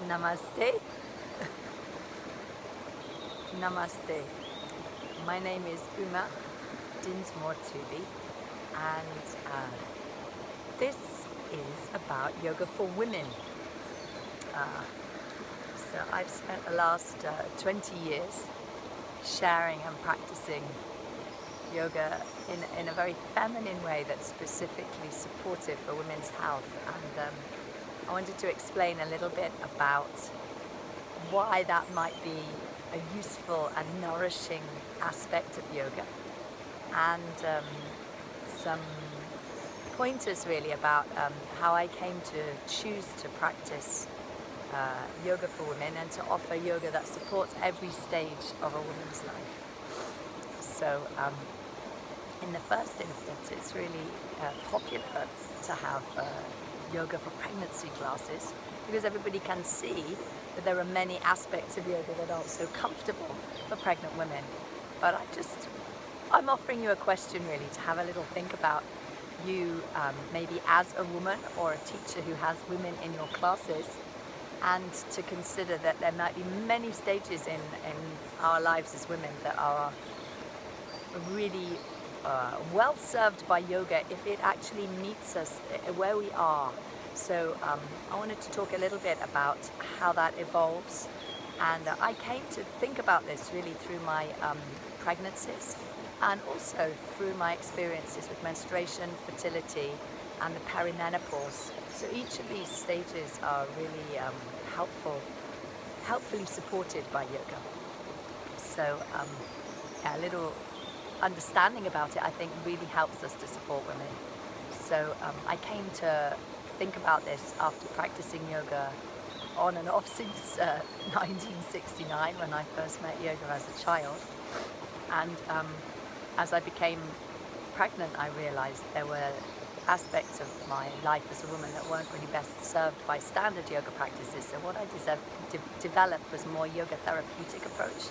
Namaste. Namaste. My name is Uma Dinsmore-Tuli, and this is about yoga for women. So I've spent the last 20 years sharing and practicing yoga in a very feminine way that's specifically supportive for women's health, and I wanted to explain a little bit about why that might be a useful and nourishing aspect of yoga, and some pointers really about how I came to choose to practice yoga for women and to offer yoga that supports every stage of a woman's life. So in the first instance, it's really popular to have yoga for pregnancy classes, because everybody can see that there are many aspects of yoga that are so comfortable for pregnant women. But I'm offering you a question really to have a little think about. You maybe as a woman or a teacher who has women in your classes, and to consider that there might be many stages in our lives as women that are really well served by yoga if it actually meets us where we are. So I wanted to talk a little bit about how that evolves, and I came to think about this really through my pregnancies, and also through my experiences with menstruation, fertility, and the perimenopause. So each of these stages are really helpfully supported by yoga. So a little understanding about it, I think, really helps us to support women. So I came to think about this after practicing yoga on and off since 1969, when I first met yoga as a child. And as I became pregnant, I realized there were aspects of my life as a woman that weren't really best served by standard yoga practices. So what I developed was a more yoga therapeutic approach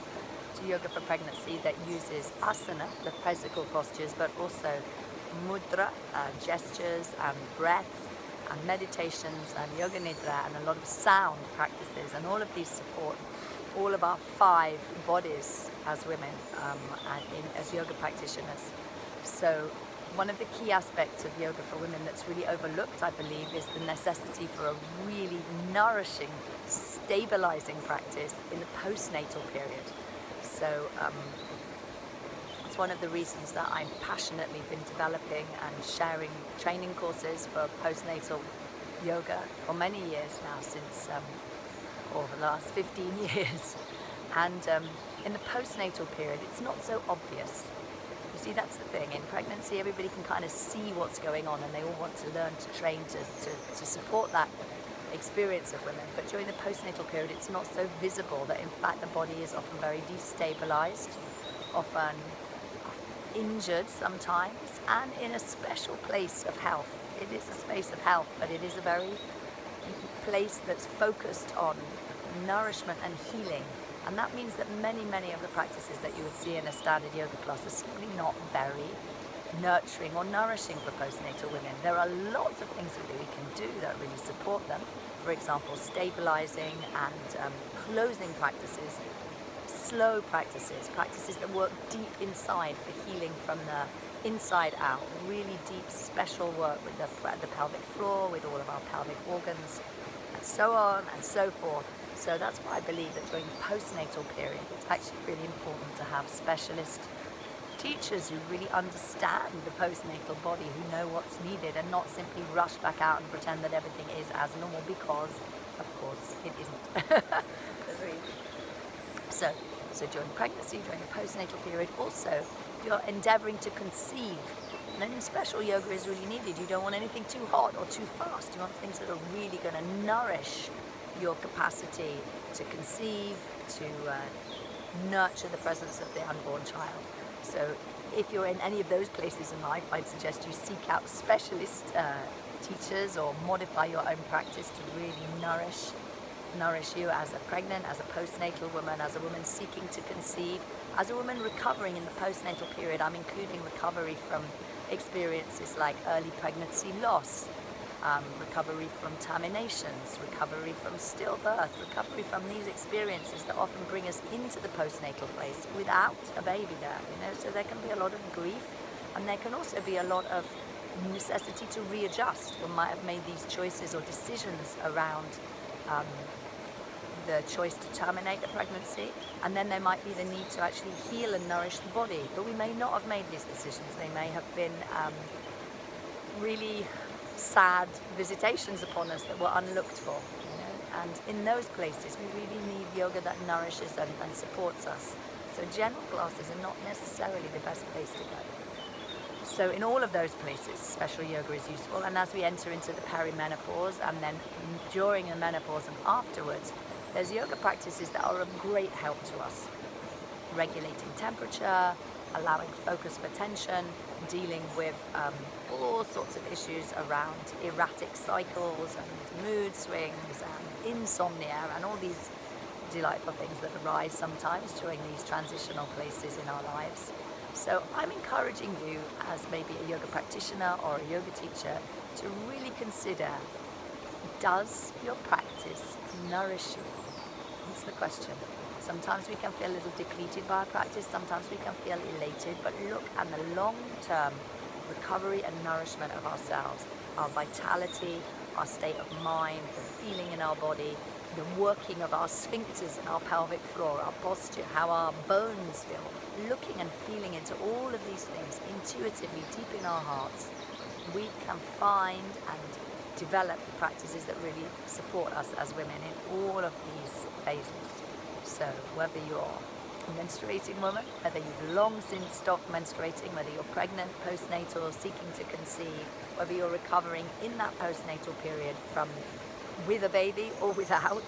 to yoga for pregnancy that uses asana, the physical postures, but also mudra, gestures, and breath, and meditations, and yoga nidra, and a lot of sound practices. And all of these support all of our 5 bodies as women as yoga practitioners. So one of the key aspects of yoga for women that's really overlooked, I believe, is the necessity for a really nourishing, stabilizing practice in the postnatal period. So it's one of the reasons that I'm passionately been developing and sharing training courses for postnatal yoga for many years now, since over the last 15 years. And in the postnatal period, it's not so obvious. You see, that's the thing. In pregnancy, everybody can kind of see what's going on, and they all want to learn to train to support that experience of women. But during the postnatal period, it's not so visible that, in fact, the body is often very destabilized, often injured sometimes, and in a special place of health. It is a space of health, but it is a very place that's focused on nourishment and healing. And that means that many of the practices that you would see in a standard yoga class are simply not very nurturing or nourishing for postnatal women. There are lots of things that we can do that really support them. For example, stabilizing and closing practices, slow practices that work deep inside for healing from the inside out, really deep special work with the pelvic floor, with all of our pelvic organs, and so on and so forth. So that's why I believe that during the postnatal period, it's actually really important to have specialist teachers who really understand the postnatal body, who know what's needed, and not simply rush back out and pretend that everything is as normal, because, of course, it isn't. So during pregnancy, during the postnatal period, also, if you're endeavoring to conceive, then special yoga is really needed. You don't want anything too hot or too fast. You want things that are really going to nourish your capacity to conceive, to nurture the presence of the unborn child. So if you're in any of those places in life, I'd suggest you seek out specialist teachers, or modify your own practice to really nourish you as a pregnant, as a postnatal woman, as a woman seeking to conceive, as a woman recovering in the postnatal period. I'm including recovery from experiences like early pregnancy loss, recovery from terminations, recovery from stillbirth, recovery from these experiences that often bring us into the postnatal place without a baby there, you know. So there can be a lot of grief, and there can also be a lot of necessity to readjust. One might have made these choices or decisions around um, the choice to terminate the pregnancy, and then there might be the need to actually heal and nourish the body. But we may not have made these decisions. They may have been really sad visitations upon us that were unlooked for, you know? And in those places we really need yoga that nourishes and supports us. So general classes are not necessarily the best place to go. So in all of those places, special yoga is useful. And as we enter into the perimenopause, and then during the menopause and afterwards, there's yoga practices that are of great help to us. Regulating temperature, allowing focus for attention, dealing with all sorts of issues around erratic cycles and mood swings and insomnia and all these delightful things that arise sometimes during these transitional places in our lives. So I'm encouraging you, as maybe a yoga practitioner or a yoga teacher, to really consider, does your practice nourish you? That's the question. Sometimes we can feel a little depleted by our practice, sometimes we can feel elated, but look at the long-term recovery and nourishment of ourselves, our vitality, our state of mind, the feeling in our body, the working of our sphincters and our pelvic floor, our posture, how our bones feel. Looking and feeling into all of these things intuitively deep in our hearts, we can find and develop practices that really support us as women in all of these phases. So whether you're a menstruating woman, whether you've long since stopped menstruating, whether you're pregnant, postnatal, seeking to conceive, whether you're recovering in that postnatal period from with a baby or without,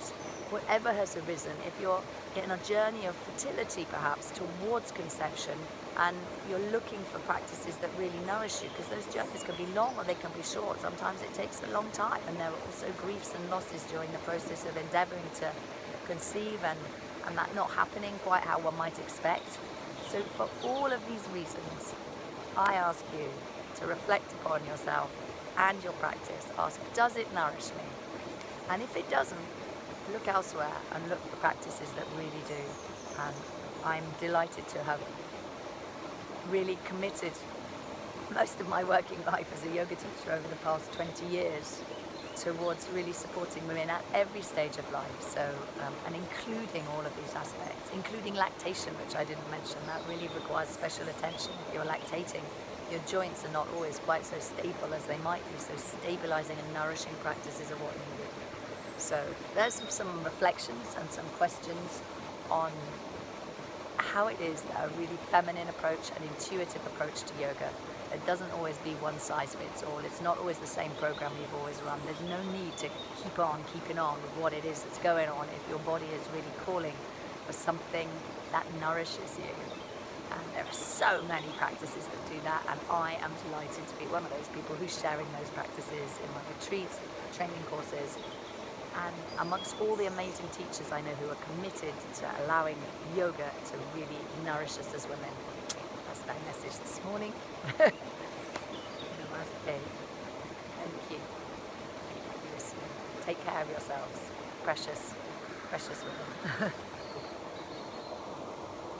whatever has arisen, if you're in a journey of fertility perhaps towards conception, and you're looking for practices that really nourish you, because those journeys can be long or they can be short. Sometimes it takes a long time, and there are also griefs and losses during the process of endeavoring to conceive and that not happening quite how one might expect. So for all of these reasons, I ask you to reflect upon yourself and your practice. Ask, does it nourish me? And if it doesn't, look elsewhere and look for practices that really do. And I'm delighted to have really committed most of my working life as a yoga teacher over the past 20 years towards really supporting women at every stage of life. So, and including all of these aspects, including lactation, which I didn't mention. That really requires special attention. If you're lactating, your joints are not always quite so stable as they might be. So stabilizing and nourishing practices are what needed. So there's some reflections and some questions on how it is that a really feminine approach, an intuitive approach to yoga, it doesn't always be one size fits all. It's not always the same program you've always run. There's no need to keeping on with what it is that's going on if your body is really calling for something that nourishes you. And there are so many practices that do that, and I am delighted to be one of those people who's sharing those practices in my retreats, training courses, and amongst all the amazing teachers I know who are committed to allowing yoga to really nourish us as women. That's my message this morning. Namaste. Thank you. Thank you for listening. Take care of yourselves. Precious, precious women.